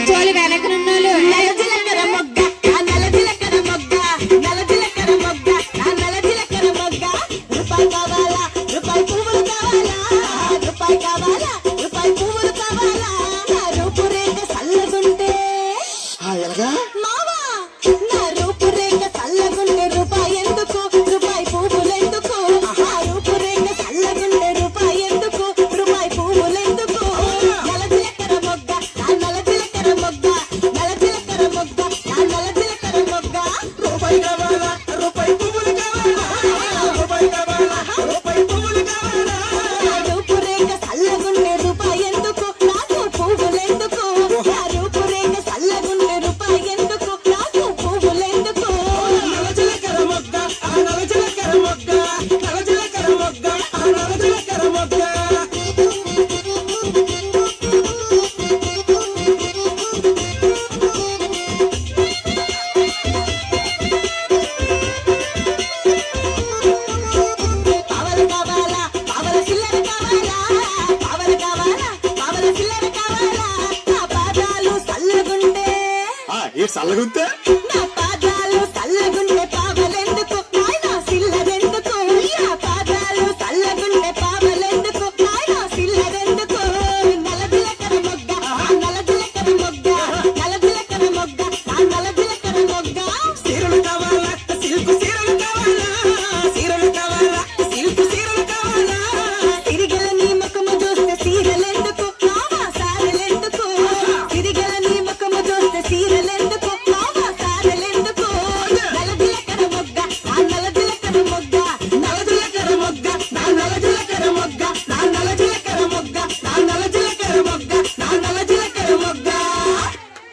కూర్చోవాలి వెనకనున్నోళ్ళు. నల్ల జీలకర్ర మొగ్గ ఆ నల్ల జీలకర్ర మొగ్గ నల్ల జీలకర్ర మొగ్గ ఆ నల్ల జీలకర్ర మొగ్గ రూపాయి కావాలా రూపాయి పువ్వులు కావాలా రూపాయి కావాలా రూపాయి పువ్వులు కావాలా నా రూపురేఖ చల్లగుంటే ఎలాగా మావా నా రూపురేఖ చల్లగుంటే రూపాయి ఎందుకు రూపాయి పువ్వులు ఎందుకు ఆ రూపురేఖ చల్లగుంటే రూపాయి ఎందుకు రూపాయి పువ్వులు ఎందుకు నల్ల జీలకర్ర మొగ్గ ఆ నల్ల జీలకర్ర మొగ్గ నల్ల జీలకర్ర మొగ్గ ఆ నల్ల జీలకర్ర మొగ్గ రూపాయి కావాలా రూపాయి పువ్వులు కావాలా రూపాయి కావాలా రూపాయి పువ్వులు కావాలా నా రూపురేఖ చల్లగుంటే రూపాయి ఎందుకు నాకు పువ్వులు ఎందుకు నా రూపురేఖ చల్లగుంటే రూపాయి ఎందుకు నాకు పువ్వులు ఎందుకు నల్ల జీలకర్ర మొగ్గ ఆ నల్ల జీలకర్ర మొగ్గ నల్ల జీలకర్ర మొగ్గ ఆ నల్ల జీలకర్ర మొగ్గ పవల కావాలా పవల చిల్లర కావాలా పవల కావాలా పవల చిల్లర కావాలా నా పాదాలు చల్లగుండే ఈ చల్లగుంటే నా